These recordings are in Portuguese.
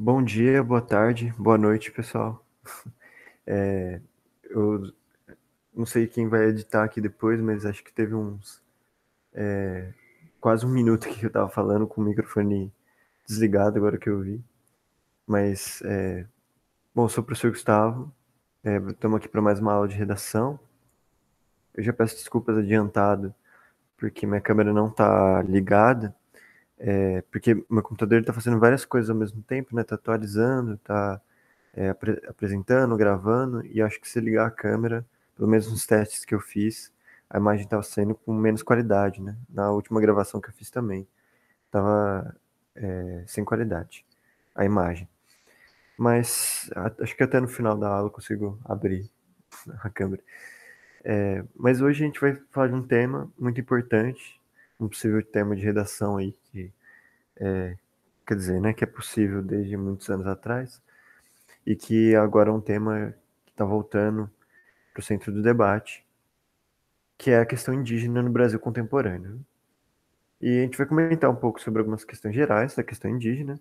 Bom dia, boa tarde, boa noite, pessoal. Eu não sei quem vai editar aqui depois, mas acho que teve uns quase um minuto que eu tava falando com o microfone desligado, agora que eu vi. Mas, bom, sou o professor Gustavo, estamos aqui para mais uma aula de redação. Eu já peço desculpas adiantado, porque minha câmera não tá ligada, porque meu computador está fazendo várias coisas ao mesmo tempo, né? Tá atualizando, tá apresentando, gravando, e acho que se ligar a câmera, pelo menos nos testes que eu fiz, a imagem estava saindo com menos qualidade, né? Na última gravação que eu fiz também, estava sem qualidade a imagem. Mas acho que até no final da aula eu consigo abrir a câmera. Mas hoje a gente vai falar de um tema muito importante, um possível tema de redação aí, que quer dizer, né, que é possível desde muitos anos atrás, e que agora é um tema que está voltando para o centro do debate, que é a questão indígena no Brasil contemporâneo. E a gente vai comentar um pouco sobre algumas questões gerais da questão indígena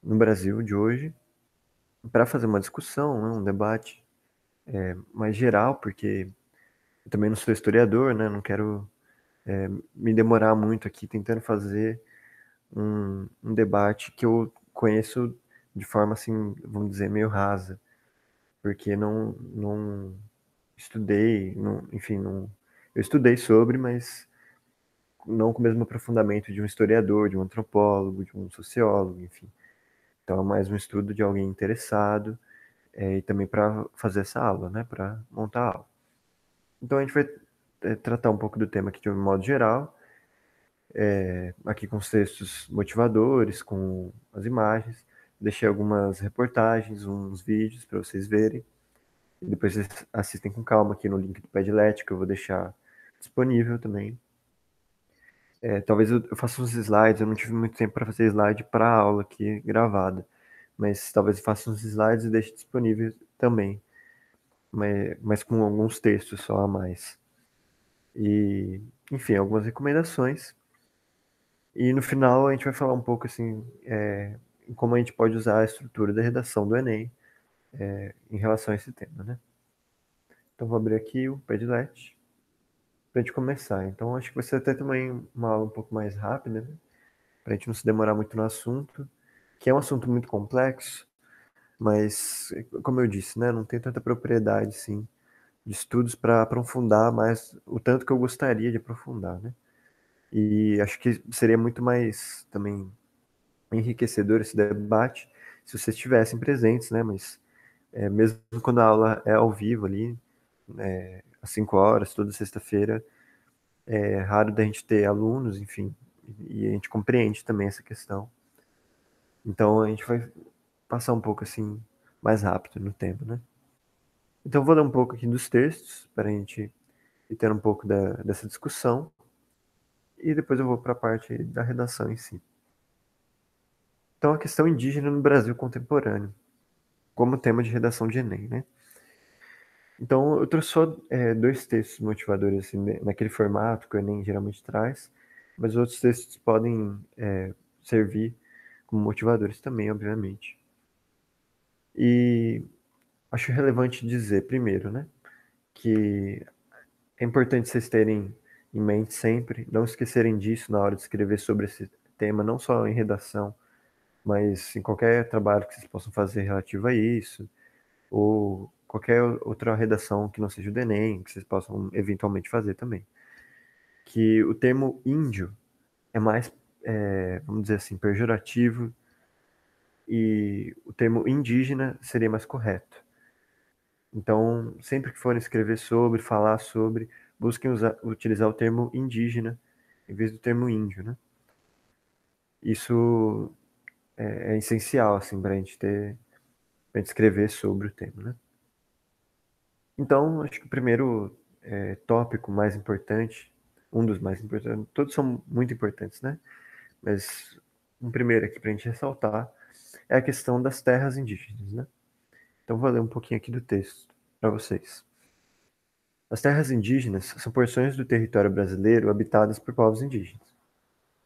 no Brasil de hoje, para fazer uma discussão, né, um debate mais geral, porque eu também não sou historiador, né, não quero me demorar muito aqui tentando fazer um debate que eu conheço de forma assim, vamos dizer, meio rasa, porque não estudei, não, enfim, não, eu estudei sobre, mas não com o mesmo aprofundamento de um historiador, de um antropólogo, de um sociólogo, enfim. Então é mais um estudo de alguém interessado e também para fazer essa aula, né, para montar a aula. Então a gente vai tratar um pouco do tema aqui de um modo geral, aqui com os textos motivadores, com as imagens. Deixei algumas reportagens, uns vídeos para vocês verem. E depois vocês assistem com calma aqui no link do Padlet, que eu vou deixar disponível também. Talvez eu faça uns slides, eu não tive muito tempo para fazer slide para a aula aqui gravada, mas talvez eu faça uns slides e deixe disponível também, mas com alguns textos só a mais. E, enfim, algumas recomendações. E no final a gente vai falar um pouco assim, em como a gente pode usar a estrutura da redação do Enem em relação a esse tema, né? Então vou abrir aqui o Padlet para a gente começar. Então acho que vai ser até também uma aula um pouco mais rápida, né? Para a gente não se demorar muito no assunto, que é um assunto muito complexo, mas, como eu disse, né, não tem tanta propriedade, sim, de estudos para aprofundar mais o tanto que eu gostaria de aprofundar, né? E acho que seria muito mais também enriquecedor esse debate se vocês estivessem presentes, né? Mas mesmo quando a aula é ao vivo ali, às 5 horas, toda sexta-feira, é raro da gente ter alunos, enfim, e a gente compreende também essa questão. Então a gente vai passar um pouco assim mais rápido no tempo, né? Então eu vou dar um pouco aqui dos textos para a gente ir tendo um pouco dessa discussão e depois eu vou para a parte da redação em si. Então a questão indígena no Brasil contemporâneo, como tema de redação de Enem, né? Então eu trouxe só dois textos motivadores assim, naquele formato que o Enem geralmente traz, mas outros textos podem servir como motivadores também, obviamente. E acho relevante dizer primeiro, né, que é importante vocês terem em mente sempre, não esquecerem disso na hora de escrever sobre esse tema, não só em redação, mas em qualquer trabalho que vocês possam fazer relativo a isso, ou qualquer outra redação que não seja o do Enem, que vocês possam eventualmente fazer também. Que o termo índio é mais, vamos dizer assim, pejorativo e o termo indígena seria mais correto. Então, sempre que forem escrever sobre, falar sobre, busquem utilizar o termo indígena em vez do termo índio, né? Isso é essencial, assim, para a gente ter, pra gente escrever sobre o tema, né? Então, acho que o primeiro tópico mais importante, um dos mais importantes, todos são muito importantes, né? Mas um primeiro aqui para a gente ressaltar é a questão das terras indígenas, né? Então, vou ler um pouquinho aqui do texto para vocês. As terras indígenas são porções do território brasileiro habitadas por povos indígenas.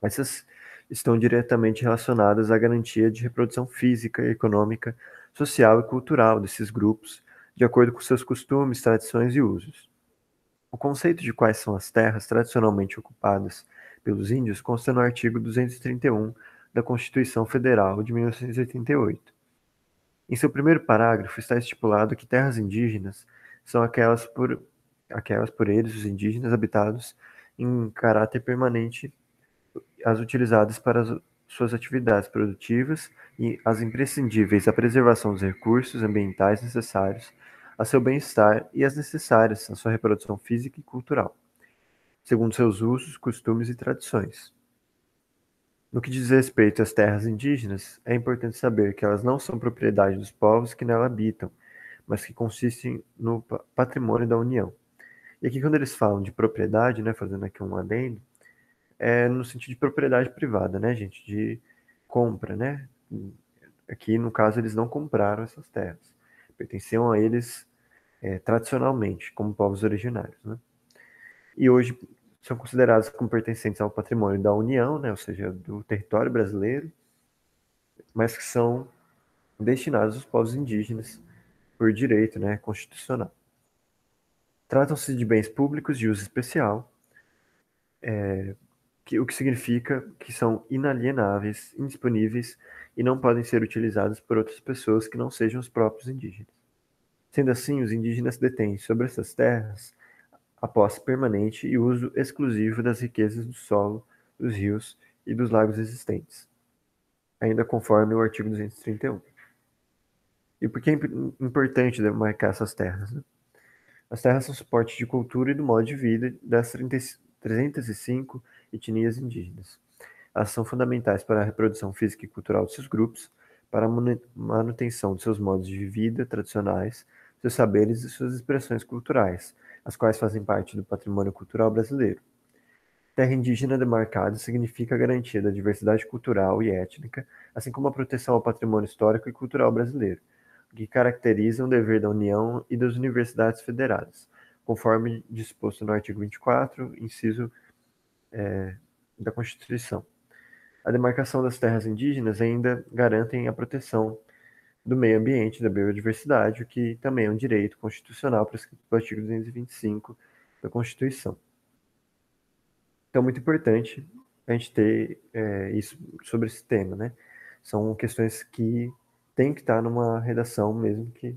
Essas estão diretamente relacionadas à garantia de reprodução física, econômica, social e cultural desses grupos, de acordo com seus costumes, tradições e usos. O conceito de quais são as terras tradicionalmente ocupadas pelos índios consta no artigo 231 da Constituição Federal de 1988. Em seu primeiro parágrafo está estipulado que terras indígenas são aquelas por eles, os indígenas, habitados em caráter permanente, as utilizadas para as suas atividades produtivas e as imprescindíveis à preservação dos recursos ambientais necessários a seu bem-estar e as necessárias à sua reprodução física e cultural, segundo seus usos, costumes e tradições. No que diz respeito às terras indígenas, é importante saber que elas não são propriedade dos povos que nela habitam, mas que consistem no patrimônio da União. E aqui, quando eles falam de propriedade, né, fazendo aqui um adendo, é no sentido de propriedade privada, né, gente, de compra, né? Aqui, no caso, eles não compraram essas terras, pertenciam a eles tradicionalmente, como povos originários, né? E hoje são consideradas como pertencentes ao patrimônio da União, né, ou seja, do território brasileiro, mas que são destinados aos povos indígenas por direito, né, constitucional. Tratam-se de bens públicos de uso especial, o que significa que são inalienáveis, indisponíveis e não podem ser utilizados por outras pessoas que não sejam os próprios indígenas. Sendo assim, os indígenas detêm sobre essas terras a posse permanente e uso exclusivo das riquezas do solo, dos rios e dos lagos existentes, ainda conforme o artigo 231. E por que é importante demarcar essas terras, né? As terras são suporte de cultura e do modo de vida das 305 etnias indígenas. Elas são fundamentais para a reprodução física e cultural de seus grupos, para a manutenção de seus modos de vida tradicionais, seus saberes e suas expressões culturais, as quais fazem parte do patrimônio cultural brasileiro. Terra indígena demarcada significa a garantia da diversidade cultural e étnica, assim como a proteção ao patrimônio histórico e cultural brasileiro, o que caracteriza o dever da União e das universidades federadas, conforme disposto no artigo 24, inciso da Constituição. A demarcação das terras indígenas ainda garantem a proteção do meio ambiente, da biodiversidade, o que também é um direito constitucional prescrito pelo artigo 225 da Constituição. Então, muito importante a gente ter isso sobre esse tema, né? São questões que tem que estar numa redação mesmo que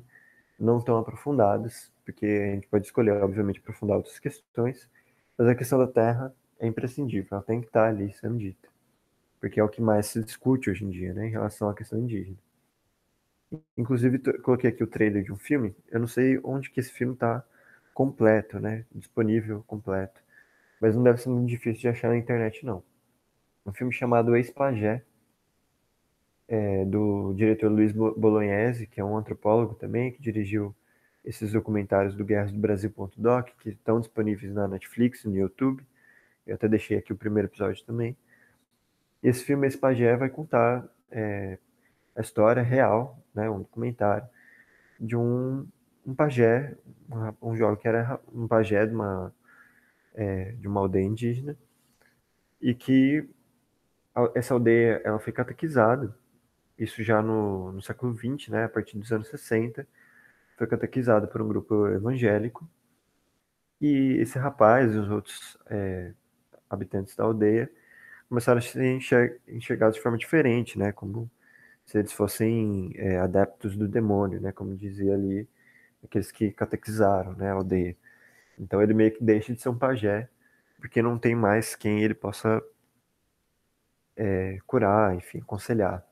não tão aprofundadas, porque a gente pode escolher, obviamente, aprofundar outras questões, mas a questão da terra é imprescindível, ela tem que estar ali sendo dita, porque é o que mais se discute hoje em dia, né, em relação à questão indígena. Inclusive, coloquei aqui o trailer de um filme, eu não sei onde que esse filme está completo, né, disponível completo, mas não deve ser muito difícil de achar na internet, não. Um filme chamado Ex-Pajé, do diretor Luiz Bolognese, que é um antropólogo também, que dirigiu esses documentários do Guerras do Brasil.doc, que estão disponíveis na Netflix, no YouTube. Eu até deixei aqui o primeiro episódio também. Esse filme, Esse Pajé, vai contar a história real, né, um documentário, de um pajé, um jovem que era um pajé de uma aldeia indígena, e que essa aldeia ela foi catequizada, isso já no século XX, né, a partir dos anos 60, foi catequizada por um grupo evangélico, e esse rapaz e os outros habitantes da aldeia começaram a ser enxergados de forma diferente, né, como se eles fossem adeptos do demônio, né, como dizia ali aqueles que catequizaram, né, a aldeia. Então ele meio que deixa de ser um pajé, porque não tem mais quem ele possa curar, enfim, aconselhar.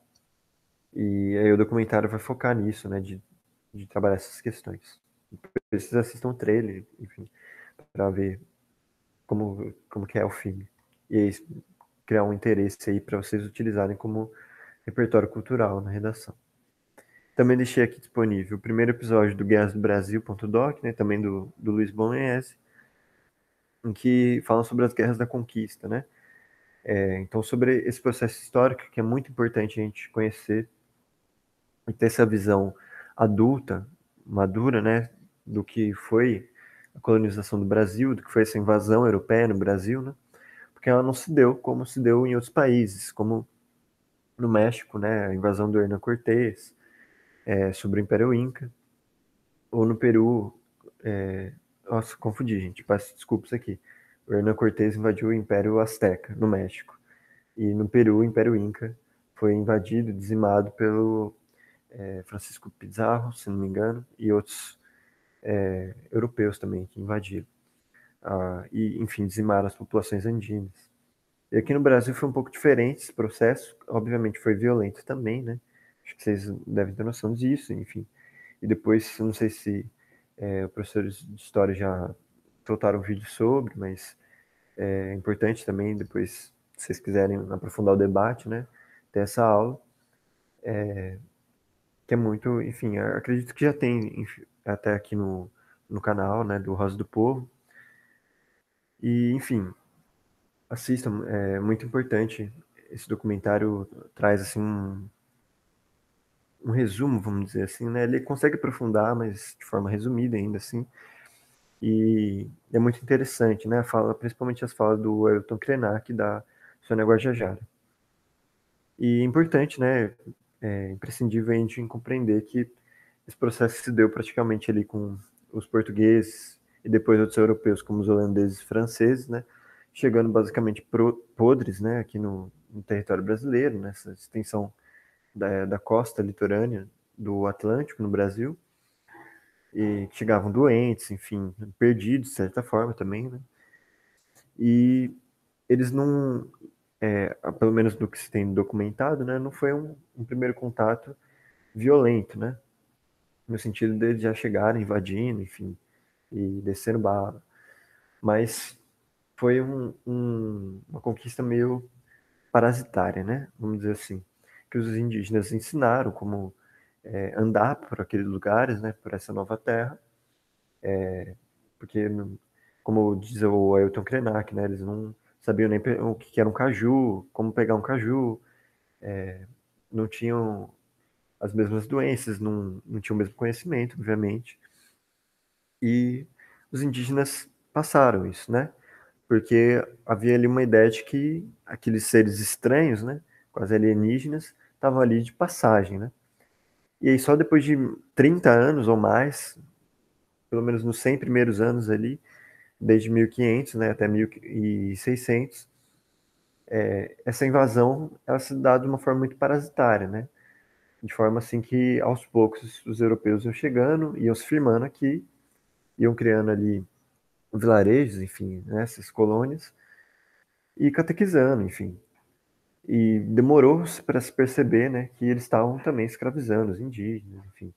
E aí o documentário vai focar nisso, né, de trabalhar essas questões. Vocês assistam o trailer, enfim, para ver como que é o filme. E aí, criar um interesse aí para vocês utilizarem como repertório cultural na redação. Também deixei aqui disponível o primeiro episódio do Guerras do Brasil.doc, né, também do Luiz Bolognese, em que falam sobre as guerras da conquista, né? Então, sobre esse processo histórico, que é muito importante a gente conhecer e ter essa visão adulta, madura, né, do que foi a colonização do Brasil, do que foi essa invasão europeia no Brasil, né? porque ela não se deu como se deu em outros países, como no México, né, a invasão do Hernán Cortés, sobre o Império Inca, ou no Peru, nossa, confundi, gente, peço desculpas aqui. O Hernán Cortés invadiu o Império Azteca, no México. E no Peru, o Império Inca foi invadido, dizimado pelo Francisco Pizarro, se não me engano, e outros europeus também que invadiram. E, enfim, dizimaram as populações andinas. E aqui no Brasil foi um pouco diferente esse processo. Obviamente foi violento também, né? Acho que vocês devem ter noção disso, enfim. E depois, não sei se os professores de história já soltaram um vídeo sobre, mas é importante também, depois, se vocês quiserem aprofundar o debate, né? Ter essa aula, que é muito, enfim, acredito que já tem até aqui no canal, né, do Rosa do Povo. E, enfim, assistam, é muito importante. Esse documentário traz, assim, um resumo, vamos dizer assim, né? Ele consegue aprofundar, mas de forma resumida ainda, assim. E é muito interessante, né? Fala, principalmente as falas do Ailton Krenak e da Sônia Guajajara. E é importante, né? É imprescindível a gente compreender que esse processo se deu praticamente ali com os portugueses e depois outros europeus, como os holandeses e franceses, né? Chegando basicamente podres, né? Aqui no território brasileiro, nessa extensão da costa litorânea do Atlântico, no Brasil, e chegavam doentes, enfim, perdidos, de certa forma também, né? E eles não, pelo menos do que se tem documentado, né, não foi um primeiro contato violento, né? No sentido deles já chegarem invadindo, enfim, e descendo bala. Mas foi uma conquista meio parasitária, né? Vamos dizer assim. Que os indígenas ensinaram como andar por aqueles lugares, né? Por essa nova terra. Porque, como diz o Ailton Krenak, né? Eles não sabiam nem o que era um caju, como pegar um caju, não tinham as mesmas doenças, não tinham o mesmo conhecimento, obviamente. E os indígenas passaram isso, né? Porque havia ali uma ideia de que aqueles seres estranhos, né, quase alienígenas, estavam ali de passagem, né? E aí só depois de 30 anos ou mais, pelo menos nos 100 primeiros anos ali, desde 1500, né, até 1600, essa invasão ela se dá de uma forma muito parasitária, né? De forma assim que aos poucos os europeus iam chegando, iam se firmando aqui, iam criando ali vilarejos, enfim, né, essas colônias, e catequizando, enfim. E demorou para se perceber, né, que eles estavam também escravizando os indígenas, enfim.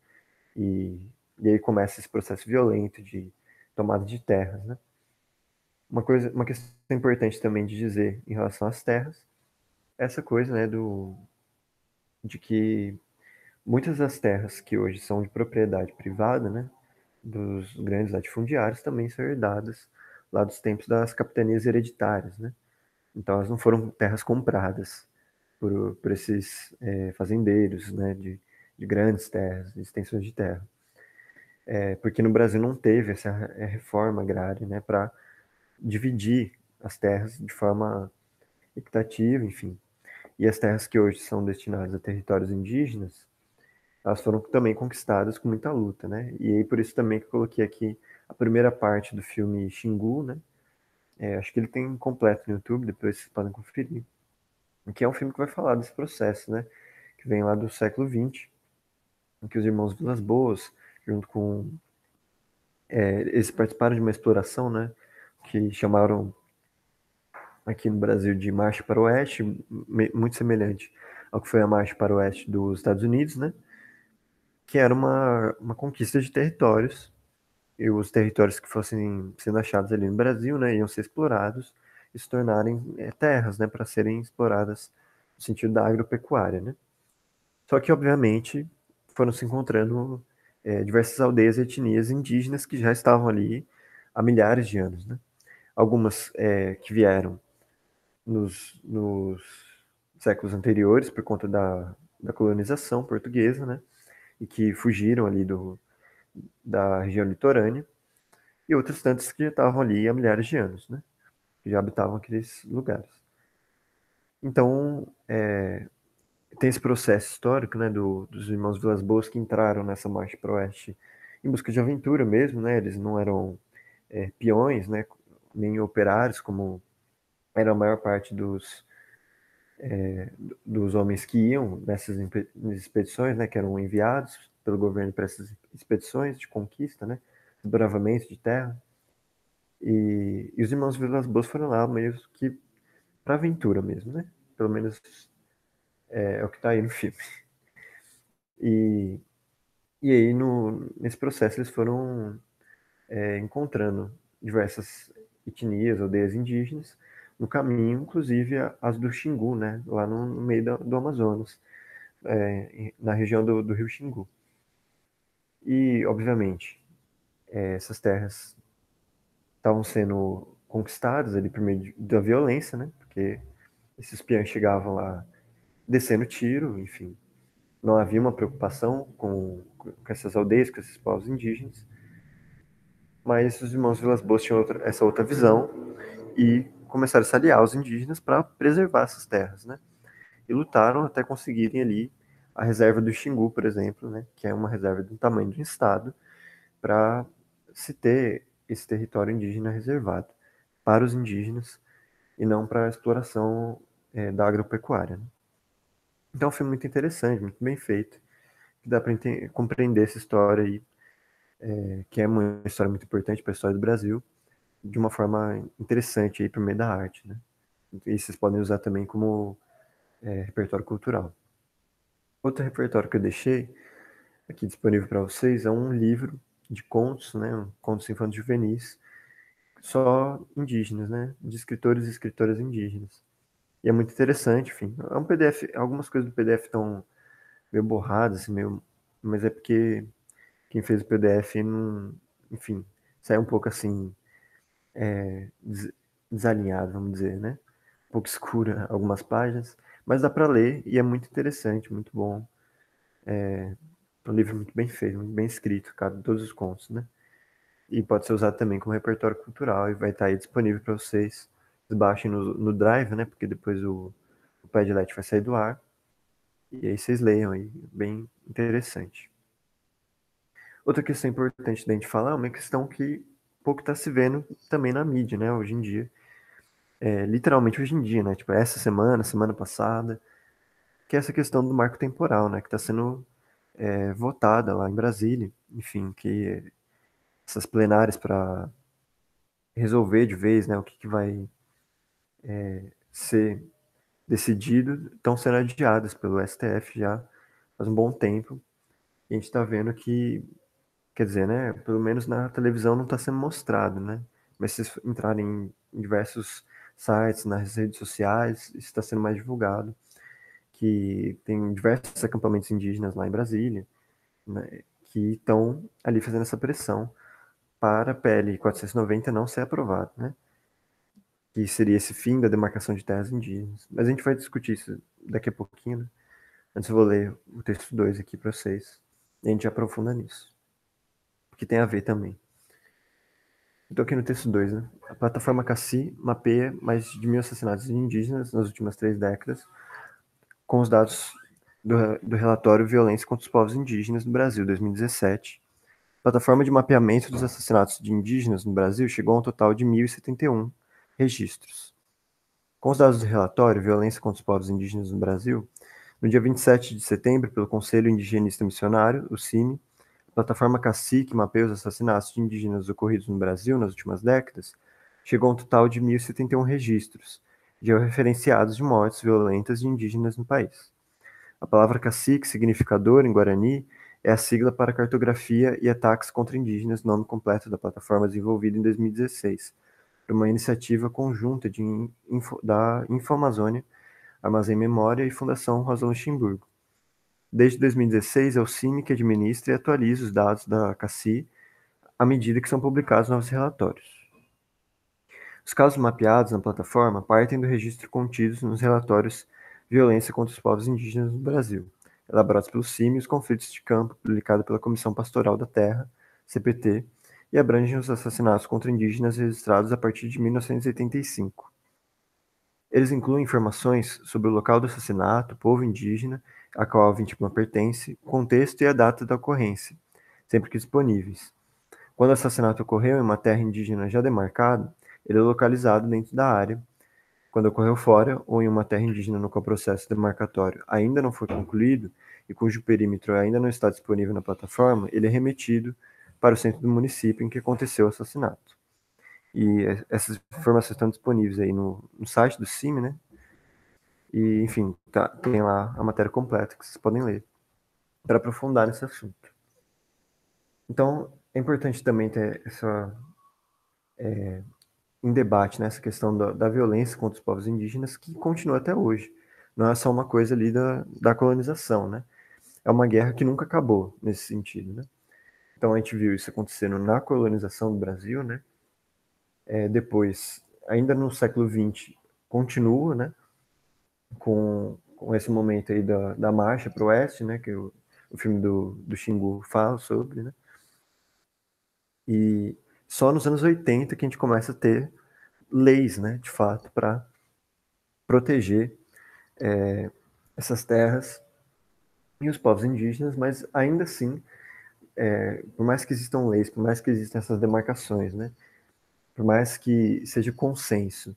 E, e aí começa esse processo violento de tomada de terras, né? Uma questão importante também de dizer em relação às terras, essa coisa, né, de que muitas das terras que hoje são de propriedade privada, né, dos grandes latifundiários também são herdadas lá dos tempos das capitanias hereditárias, né? Então elas não foram terras compradas por esses fazendeiros, né, de grandes terras, de extensões de terra. Porque no Brasil não teve essa reforma agrária, né, para dividir as terras de forma equitativa, enfim. E as terras que hoje são destinadas a territórios indígenas, elas foram também conquistadas com muita luta, né? E aí por isso também que eu coloquei aqui a primeira parte do filme Xingu, né? Acho que ele tem completo no YouTube, depois vocês podem conferir. Que é um filme que vai falar desse processo, né? Que vem lá do século XX, em que os irmãos Vilas Boas, junto com. Eles participaram de uma exploração, né? Que chamaram aqui no Brasil de Marcha para o Oeste, muito semelhante ao que foi a Marcha para o Oeste dos Estados Unidos, né? Que era uma conquista de territórios, e os territórios que fossem sendo achados ali no Brasil, né? Iam ser explorados e se tornarem terras, né? Para serem exploradas no sentido da agropecuária, né? Só que, obviamente, foram se encontrando diversas aldeias e etnias indígenas que já estavam ali há milhares de anos, né? Algumas que vieram nos séculos anteriores por conta da colonização portuguesa, né? E que fugiram ali da região litorânea, e outras tantas que já estavam ali há milhares de anos, né? que já habitavam aqueles lugares. Então, tem esse processo histórico, né, dos irmãos Vilas-Boas que entraram nessa marcha para o oeste em busca de aventura mesmo, né? Eles não eram peões, né, nem operários, como era a maior parte dos homens que iam nessas expedições, né, que eram enviados pelo governo para essas expedições de conquista, né, desbravamento de terra. E os irmãos Vilas-Boas foram lá meio que para aventura mesmo, né? Pelo menos é o que está aí no filme. E, e aí, nesse processo, eles foram encontrando diversas etnias, aldeias indígenas, no caminho, inclusive as do Xingu, né? Lá no meio do Amazonas, na região do rio Xingu. E, obviamente, essas terras estavam sendo conquistadas ali por meio da violência, né? Porque esses peões chegavam lá descendo tiro, enfim. Não havia uma preocupação com essas aldeias, com esses povos indígenas. Mas os irmãos Vilas-Boas tinham essa outra visão e começaram a se aliar aos indígenas para preservar essas terras, né? E lutaram até conseguirem ali a reserva do Xingu, por exemplo, né? Que é uma reserva do tamanho de um estado, para se ter esse território indígena reservado para os indígenas e não para a exploração da agropecuária, né? Então foi muito interessante, muito bem feito, que dá para compreender essa história aí, que é uma história muito importante para a história do Brasil, de uma forma interessante aí por meio da arte, né? E vocês podem usar também como repertório cultural. Outro repertório que eu deixei aqui disponível para vocês é um livro de contos, né? Contos infantis juvenis, só indígenas, né? De escritores e escritoras indígenas. E é muito interessante, enfim. É um PDF, algumas coisas do PDF estão meio borradas, assim, meio, mas é porque quem fez o PDF não, enfim, saiu um pouco assim, desalinhado, vamos dizer, né? Um pouco escura algumas páginas, mas dá para ler e é muito interessante, muito bom. É um livro muito bem feito, muito bem escrito, cabe todos os contos, né? E pode ser usado também como repertório cultural e vai estar aí disponível para vocês. Vocês baixem no Drive, né? Porque depois o Padlet vai sair do ar. E aí vocês leiam aí, bem interessante. Outra questão importante da gente falar é uma questão que pouco está se vendo também na mídia, né? Hoje em dia. Literalmente hoje em dia, né? Tipo, essa semana, semana passada, que é essa questão do marco temporal, né? Que está sendo votada lá em Brasília, enfim, que essas plenárias para resolver de vez, né, o que vai ser decidido estão sendo adiadas pelo STF já faz um bom tempo. E a gente está vendo que, quer dizer, né, pelo menos na televisão não está sendo mostrado, né? Mas se vocês entrarem em diversos sites, nas redes sociais, isso está sendo mais divulgado, que tem diversos acampamentos indígenas lá em Brasília, né, que estão ali fazendo essa pressão para a PL 490 não ser aprovada, né? Que seria esse fim da demarcação de terras indígenas. Mas a gente vai discutir isso daqui a pouquinho, né? Antes eu vou ler o texto 2 aqui para vocês. E a gente aprofunda nisso. Que tem a ver também. Estou aqui no texto 2, né? A plataforma Cassi mapeia mais de 1.000 assassinatos de indígenas nas últimas 3 décadas, com os dados do relatório Violência contra os Povos Indígenas no Brasil, 2017. A plataforma de mapeamento dos assassinatos de indígenas no Brasil chegou a um total de 1.071 registros. Com os dados do relatório Violência contra os Povos Indígenas no Brasil, no dia 27 de setembro, pelo Conselho Indigenista Missionário, o CIMI, a plataforma CACI, que mapeia os assassinatos de indígenas ocorridos no Brasil nas últimas décadas, chegou a um total de 1.071 registros, georreferenciados de mortes violentas de indígenas no país. A palavra cacique, significador em Guarani, é a sigla para cartografia e ataques contra indígenas, nome completo da plataforma desenvolvida em 2016, por uma iniciativa conjunta da Infomazônia, Armazém Memória e Fundação Rosa Luxemburgo. Desde 2016, é o CIMI que administra e atualiza os dados da CACI à medida que são publicados novos relatórios. Os casos mapeados na plataforma partem do registro contidos nos relatórios Violência contra os Povos Indígenas no Brasil, elaborados pelo CIMI e os Conflitos de Campo, publicado pela Comissão Pastoral da Terra, CPT, e abrangem os assassinatos contra indígenas registrados a partir de 1985. Eles incluem informações sobre o local do assassinato, povo indígena a qual a vítima pertence, contexto e a data da ocorrência, sempre que disponíveis. Quando o assassinato ocorreu em uma terra indígena já demarcada, ele é localizado dentro da área. Quando ocorreu fora ou em uma terra indígena no qual o processo demarcatório ainda não foi concluído e cujo perímetro ainda não está disponível na plataforma, ele é remetido para o centro do município em que aconteceu o assassinato. E essas informações estão disponíveis aí no site do CIMI, né? E, enfim, tem lá a matéria completa que vocês podem ler para aprofundar nesse assunto. Então, é importante também ter em debate nessa questão da violência contra os povos indígenas que continua até hoje. Não é só uma coisa ali da colonização, né? É uma guerra que nunca acabou nesse sentido, né? Então a gente viu isso acontecendo na colonização do Brasil, né? Depois, ainda no século XX, continua, né? Com esse momento aí da marcha para o oeste, né? Que o filme do Xingu fala sobre, né? E só nos anos 80 que a gente começa a ter leis, né? De fato, para proteger essas terras e os povos indígenas, mas ainda assim, por mais que existam leis, por mais que existam essas demarcações, né? Por mais que seja consenso,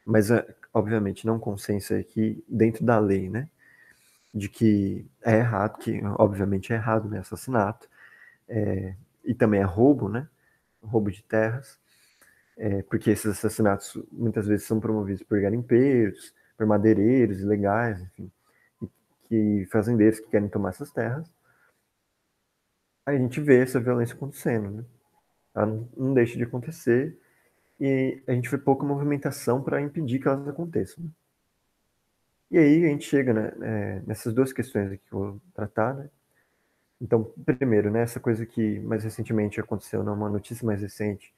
mas obviamente não consenso aqui dentro da lei, né? De que é errado, que obviamente é errado, né? Assassinato, e também é roubo, né? Roubo de terras, porque esses assassinatos muitas vezes são promovidos por garimpeiros, por madeireiros ilegais, enfim, que fazendeiros que querem tomar essas terras. Aí a gente vê essa violência acontecendo, né? Ela não deixa de acontecer e a gente vê pouca movimentação para impedir que elas aconteçam, né? E aí a gente chega, né, nessas duas questões aqui que eu vou tratar, né? Então, primeiro, né, essa coisa que mais recentemente aconteceu, né, uma notícia mais recente,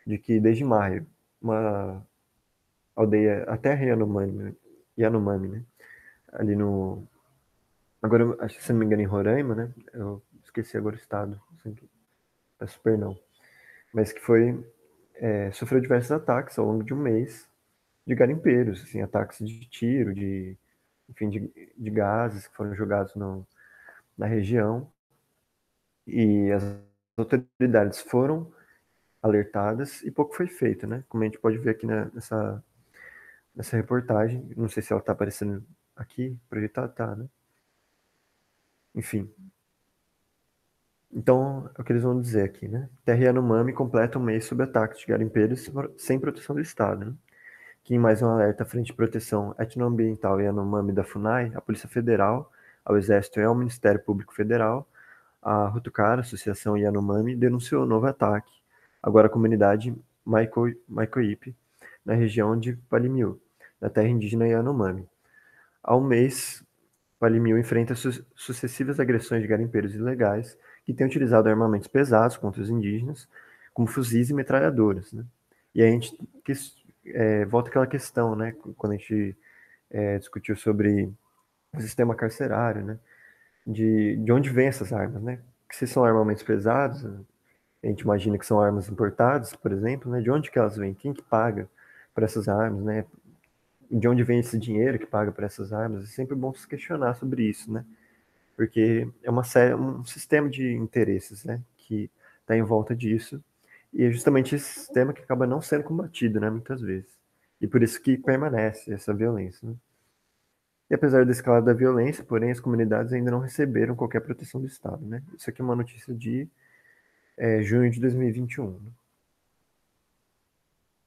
de que desde maio, uma aldeia, a terra Yanomami, né, ali no, agora, acho que se não me engano, em Roraima, né, eu esqueci agora o estado, assim, peço perdão, mas que foi, sofreu diversos ataques ao longo de um mês de garimpeiros, assim, ataques de tiro, enfim, de gases que foram jogados na região, e as autoridades foram alertadas e pouco foi feito, né? Como a gente pode ver aqui nessa reportagem, não sei se ela está aparecendo aqui, projetada, tá, né? Enfim, então é o que eles vão dizer aqui, né? Terra Yanomami completa um mês sob ataque de garimpeiros sem proteção do Estado, né? Que em mais um alerta à Frente de Proteção Etnoambiental Yanomami da FUNAI, a Polícia Federal, ao Exército e ao Ministério Público Federal, a Rutucara, Associação Yanomami, denunciou o novo ataque, agora a comunidade Maikoipe, na região de Palimiu, na terra indígena Yanomami. Há um mês, Palimiu enfrenta sucessivas agressões de garimpeiros ilegais que têm utilizado armamentos pesados contra os indígenas, como fuzis e metralhadoras, né? E aí a gente volta àquela questão, né, quando a gente discutiu sobre o sistema carcerário, né, de onde vêm essas armas, né? Que se são armamentos pesados, a gente imagina que são armas importadas, por exemplo, né? De onde que elas vêm? Quem que paga por essas armas, né? De onde vem esse dinheiro que paga por essas armas? É sempre bom se questionar sobre isso, né? Porque é um sistema de interesses, né? Que está em volta disso e é justamente esse sistema que acaba não sendo combatido, né? Muitas vezes. E por isso que permanece essa violência, né? E apesar da escalada da violência, porém, as comunidades ainda não receberam qualquer proteção do Estado, né? Isso aqui é uma notícia de junho de 2021. Né?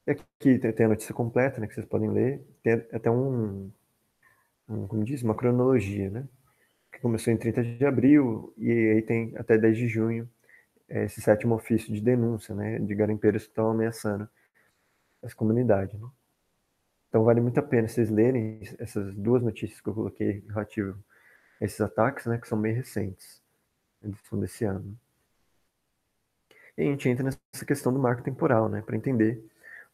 E aqui tem a notícia completa, né, que vocês podem ler. Tem até como diz, uma cronologia, né? Que começou em 30 de abril e aí tem até 10 de junho esse sétimo ofício de denúncia, né? De garimpeiros que estão ameaçando essa comunidade, né? Então vale muito a pena vocês lerem essas duas notícias que eu coloquei relativo a esses ataques, né? Que são bem recentes. Eles são desse ano. E a gente entra nessa questão do marco temporal, né? Para entender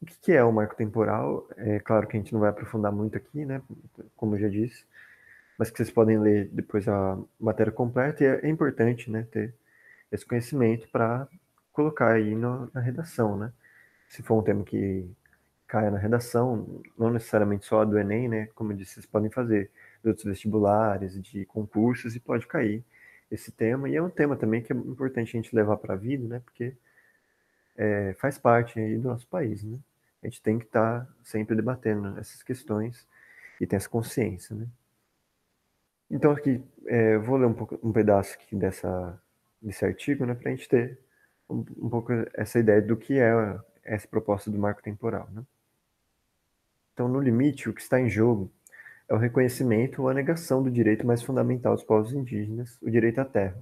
o que é o marco temporal. É claro que a gente não vai aprofundar muito aqui, né? Como eu já disse, mas que vocês podem ler depois a matéria completa. E é importante, né? Ter esse conhecimento para colocar aí na redação, né? Se for um tema que caia na redação, não necessariamente só a do Enem, né? Como eu disse, vocês podem fazer de outros vestibulares, de concursos, e pode cair esse tema. E é um tema também que é importante a gente levar para a vida, né? Porque faz parte aí do nosso país, né? A gente tem que estar sempre debatendo essas questões e ter essa consciência, né? Então aqui, eu vou ler um pedaço aqui desse artigo, né? Para a gente ter um pouco essa ideia do que é essa proposta do marco temporal, né? Então, no limite, o que está em jogo é o reconhecimento ou a negação do direito mais fundamental dos povos indígenas, o direito à terra.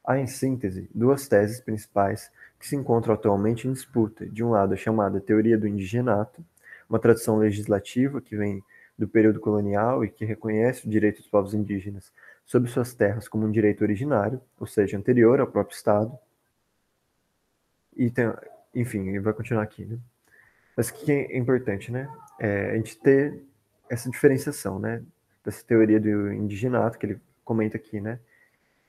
Há, em síntese, duas teses principais que se encontram atualmente em disputa. De um lado, a chamada teoria do indigenato, uma tradição legislativa que vem do período colonial e que reconhece o direito dos povos indígenas sobre suas terras como um direito originário, ou seja, anterior ao próprio Estado. E tem, enfim, vai continuar aqui, né? Mas o que é importante, né? A gente ter essa diferenciação, né? Dessa teoria do indigenato que ele comenta aqui, né?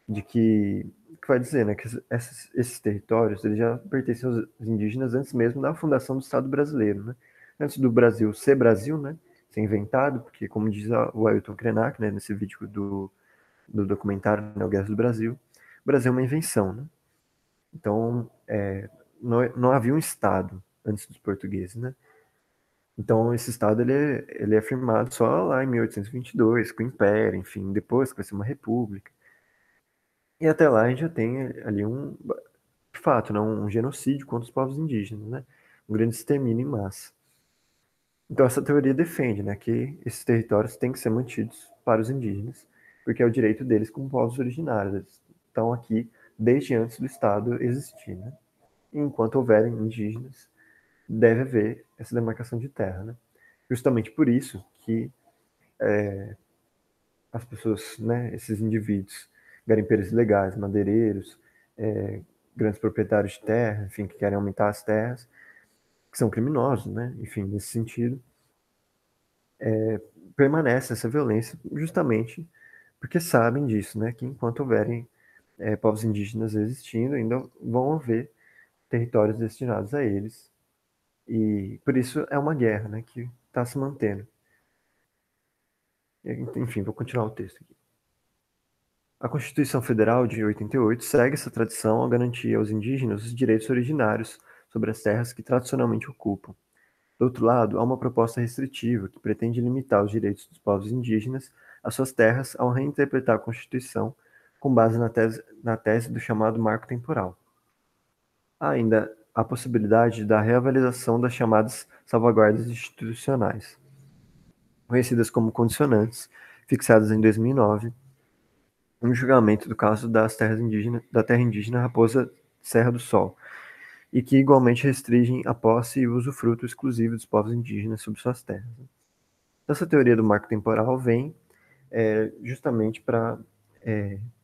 De que vai dizer, né? Que esses territórios eles já pertencem aos indígenas antes mesmo da fundação do Estado brasileiro, né? Antes do Brasil ser Brasil, né? Ser inventado, porque como diz o Ailton Krenak, né? Nesse vídeo do documentário, né? O Guerra do Brasil, o Brasil é uma invenção, né? Então, não havia um Estado antes dos portugueses, né? Então, esse Estado ele é firmado só lá em 1822, com o Império, enfim, depois que vai ser uma república. E até lá a gente já tem ali de fato, né, um genocídio contra os povos indígenas, né? Um grande extermínio em massa. Então, essa teoria defende, né, que esses territórios têm que ser mantidos para os indígenas, porque é o direito deles como povos originários. Eles estão aqui desde antes do Estado existir, né? E enquanto houverem indígenas, deve haver essa demarcação de terra, né? Justamente por isso que as pessoas, né, esses indivíduos, garimpeiros ilegais, madeireiros, grandes proprietários de terra, enfim, que querem aumentar as terras, que são criminosos, né, enfim, nesse sentido, permanece essa violência justamente porque sabem disso, né, que enquanto houverem povos indígenas existindo, ainda vão haver territórios destinados a eles, e por isso é uma guerra, né, que está se mantendo. Enfim, vou continuar o texto aqui. A Constituição Federal de 88 segue essa tradição ao garantir aos indígenas os direitos originários sobre as terras que tradicionalmente ocupam. Do outro lado, há uma proposta restritiva que pretende limitar os direitos dos povos indígenas às suas terras ao reinterpretar a Constituição com base na tese do chamado marco temporal. Há ainda a possibilidade da reavaliação das chamadas salvaguardas institucionais, conhecidas como condicionantes, fixadas em 2009 um julgamento do caso da terra indígena Raposa Serra do Sol, e que igualmente restringem a posse e o usufruto exclusivo dos povos indígenas sobre suas terras. Essa teoria do marco temporal vem justamente para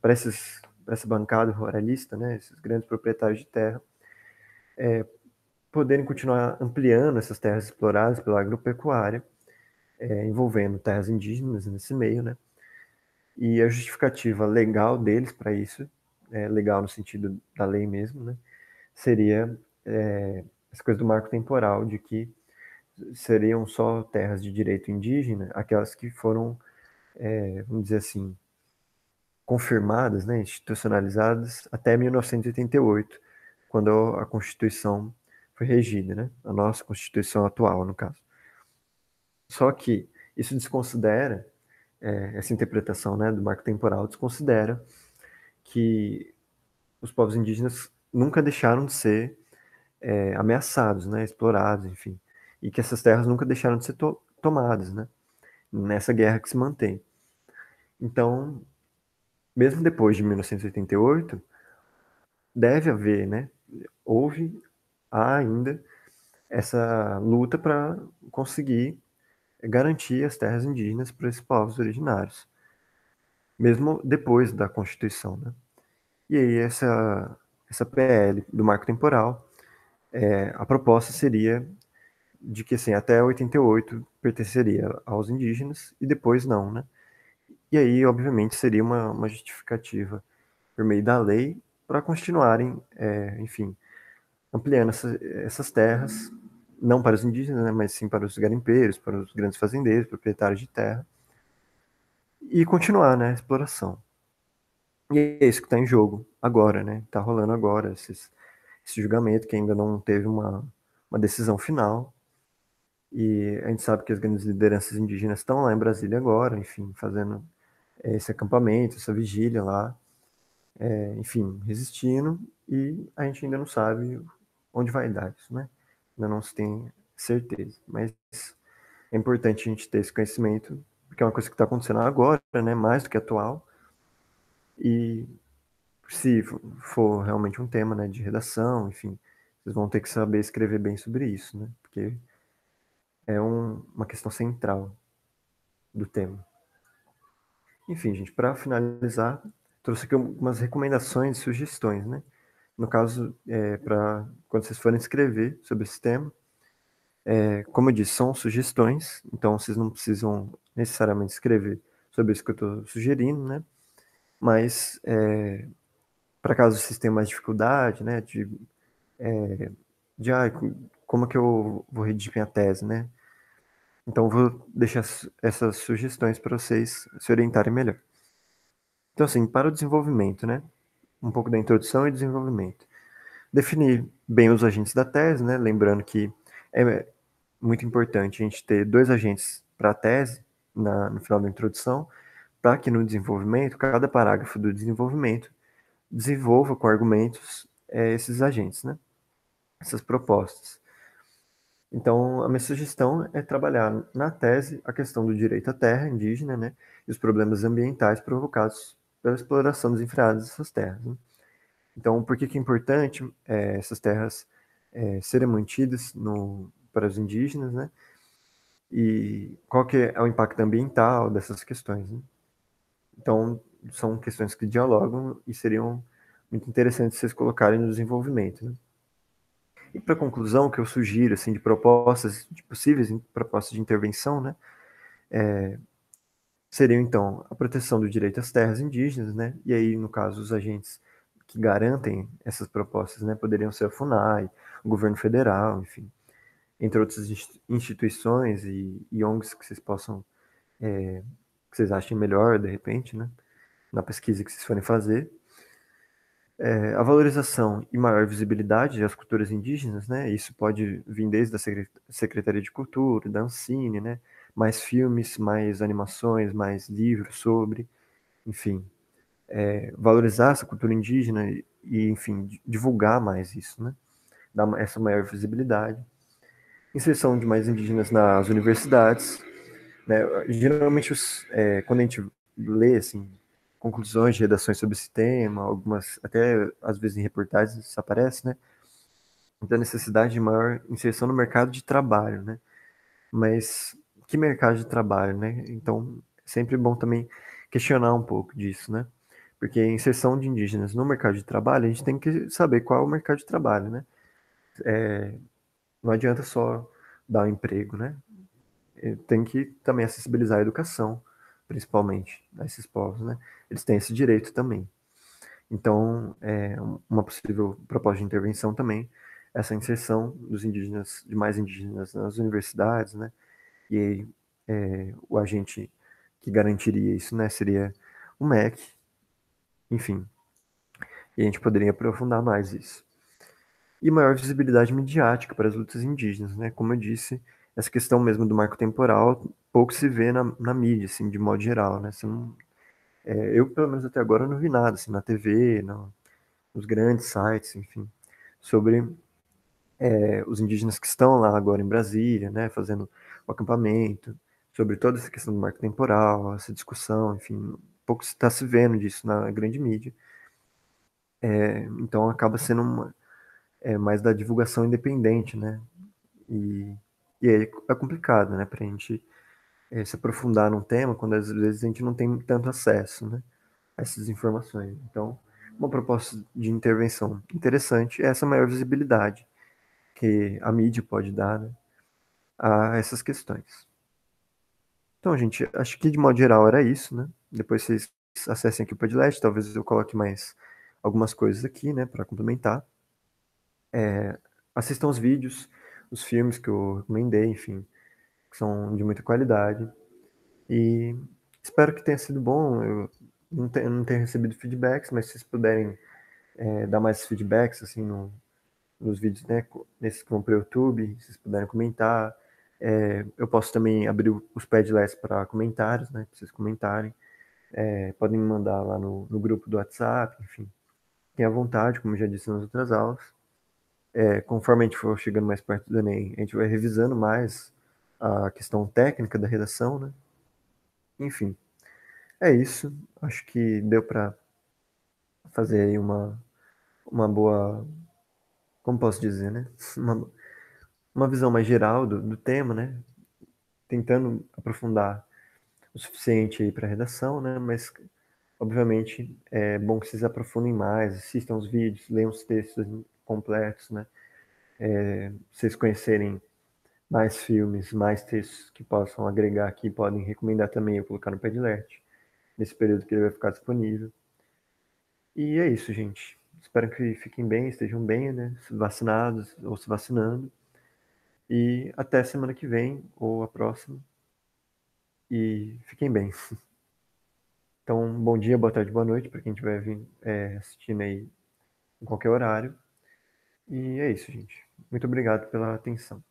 essa bancada ruralista, né, esses grandes proprietários de terra, poderem continuar ampliando essas terras exploradas pela agropecuária, envolvendo terras indígenas nesse meio, né, e a justificativa legal deles para isso, legal no sentido da lei mesmo, né, seria essa coisa do marco temporal, de que seriam só terras de direito indígena, aquelas que foram, vamos dizer assim, confirmadas, né, institucionalizadas até 1988, quando a Constituição foi regida, né, a nossa Constituição atual, no caso. Só que isso desconsidera, essa interpretação, né, do marco temporal desconsidera que os povos indígenas nunca deixaram de ser ameaçados, né, explorados, enfim, e que essas terras nunca deixaram de ser tomadas, né, nessa guerra que se mantém. Então, mesmo depois de 1988, deve haver, né, há ainda essa luta para conseguir garantir as terras indígenas para esses povos originários, mesmo depois da Constituição, né. E aí essa PL do marco temporal, a proposta seria de que assim, até 88 pertenceria aos indígenas e depois não, né? E aí, obviamente, seria uma justificativa por meio da lei para continuarem, enfim, ampliando essas terras, não para os indígenas, né, mas sim para os garimpeiros, para os grandes fazendeiros, proprietários de terra, e continuar, né, a exploração. E é isso que está em jogo agora, né? Está rolando agora esse julgamento que ainda não teve uma decisão final. E a gente sabe que as grandes lideranças indígenas estão lá em Brasília agora, enfim, fazendo esse acampamento, essa vigília lá, enfim, resistindo. E a gente ainda não sabe onde vai dar isso, né? Ainda não se tem certeza. Mas é importante a gente ter esse conhecimento, porque é uma coisa que está acontecendo agora, né? Mais do que atual. E se for realmente um tema, né, de redação, enfim, vocês vão ter que saber escrever bem sobre isso, né? Porque é uma questão central do tema. Enfim, gente, para finalizar, trouxe aqui algumas recomendações e sugestões, né? No caso, para quando vocês forem escrever sobre esse tema, como eu disse, são sugestões, então vocês não precisam necessariamente escrever sobre isso que eu estou sugerindo, né? Mas, para caso vocês tenham mais dificuldade, né, de como que eu vou redigir minha tese, né? Então, eu vou deixar essas sugestões para vocês se orientarem melhor. Então, assim, para o desenvolvimento, né? Um pouco da introdução e desenvolvimento. Definir bem os agentes da tese, né? Lembrando que é muito importante a gente ter dois agentes para a tese no final da introdução, para que no desenvolvimento, cada parágrafo do desenvolvimento desenvolva com argumentos esses agentes, né? Essas propostas. Então, a minha sugestão é trabalhar na tese a questão do direito à terra indígena, né, e os problemas ambientais provocados pela exploração desenfreada dessas terras. Né? Então, por que que é importante essas terras serem mantidas para os indígenas, né? E qual que é o impacto ambiental dessas questões, né? Então, são questões que dialogam e seriam muito interessantes vocês colocarem no desenvolvimento, né? E para conclusão, o que eu sugiro, assim, de propostas, de possíveis propostas de intervenção, né, seriam, então, a proteção do direito às terras indígenas, né, e aí, no caso, os agentes que garantem essas propostas, né, poderiam ser a FUNAI, o governo federal, enfim, entre outras instituições e ONGs que vocês possam, que vocês achem melhor, de repente, né, na pesquisa que vocês forem fazer. A valorização e maior visibilidade das culturas indígenas, né? Isso pode vir desde a Secretaria de Cultura, da Ancine, né? Mais filmes, mais animações, mais livros sobre, enfim, valorizar essa cultura indígena enfim, divulgar mais isso, né? Dar essa maior visibilidade. Inserção de mais indígenas nas universidades, né? Geralmente, quando a gente lê, assim, conclusões de redações sobre esse tema, algumas, até às vezes em reportagens isso aparece, né? Da necessidade de maior inserção no mercado de trabalho, né? Mas que mercado de trabalho, né? Então, é sempre bom também questionar um pouco disso, né? Porque a inserção de indígenas no mercado de trabalho, a gente tem que saber qual é o mercado de trabalho, né? Não adianta só dar um emprego, né? Tem que também acessibilizar a educação, principalmente, a esses povos, né? Eles têm esse direito também. Então, uma possível proposta de intervenção também, essa inserção dos indígenas, de mais indígenas nas universidades, né? E aí, o agente que garantiria isso, né, seria o MEC, enfim. E a gente poderia aprofundar mais isso. E maior visibilidade midiática para as lutas indígenas, né? Como eu disse, essa questão mesmo do marco temporal pouco se vê na mídia, assim, de modo geral, né? Você não, eu, pelo menos até agora, não vi nada, assim, na TV, nos grandes sites, enfim, sobre os indígenas que estão lá agora em Brasília, né, fazendo o acampamento, sobre toda essa questão do marco temporal, essa discussão, enfim, pouco está se vendo disso na grande mídia. Então acaba sendo mais da divulgação independente, né? E, e aí é complicado, né, para a gente se aprofundar num tema quando às vezes a gente não tem tanto acesso, né, a essas informações. Então, uma proposta de intervenção interessante é essa maior visibilidade que a mídia pode dar, né, a essas questões. Então, gente, acho que de modo geral era isso, né? Depois vocês acessem aqui o Padlet, talvez eu coloque mais algumas coisas aqui, né, para complementar. Assistam os vídeos, os filmes que eu recomendei, enfim, que são de muita qualidade. E espero que tenha sido bom. Eu não tenho recebido feedbacks, mas se vocês puderem dar mais feedbacks, assim, nos vídeos, né, nesses que vão para o YouTube, se vocês puderem comentar. Eu posso também abrir os Padlets para comentários, né, para vocês comentarem. Podem me mandar lá no grupo do WhatsApp, enfim. Tenha vontade, como já disse nas outras aulas. Conforme a gente for chegando mais perto do Enem, a gente vai revisando mais a questão técnica da redação, né? Enfim, é isso. Acho que deu para fazer aí uma boa, como posso dizer, né? Uma, uma visão mais geral do tema, né? Tentando aprofundar o suficiente aí para a redação, né? Mas, obviamente, é bom que vocês aprofundem mais, assistam os vídeos, leiam os textos completos, né? Vocês conhecerem mais filmes, mais textos que possam agregar aqui, podem recomendar também eu colocar no Padlet, nesse período que ele vai ficar disponível. E é isso, gente. Espero que fiquem bem, estejam bem, né? Vacinados ou se vacinando. E até semana que vem ou a próxima. E fiquem bem. Então, bom dia, boa tarde, boa noite para quem estiver assistindo aí em qualquer horário. E é isso, gente. Muito obrigado pela atenção.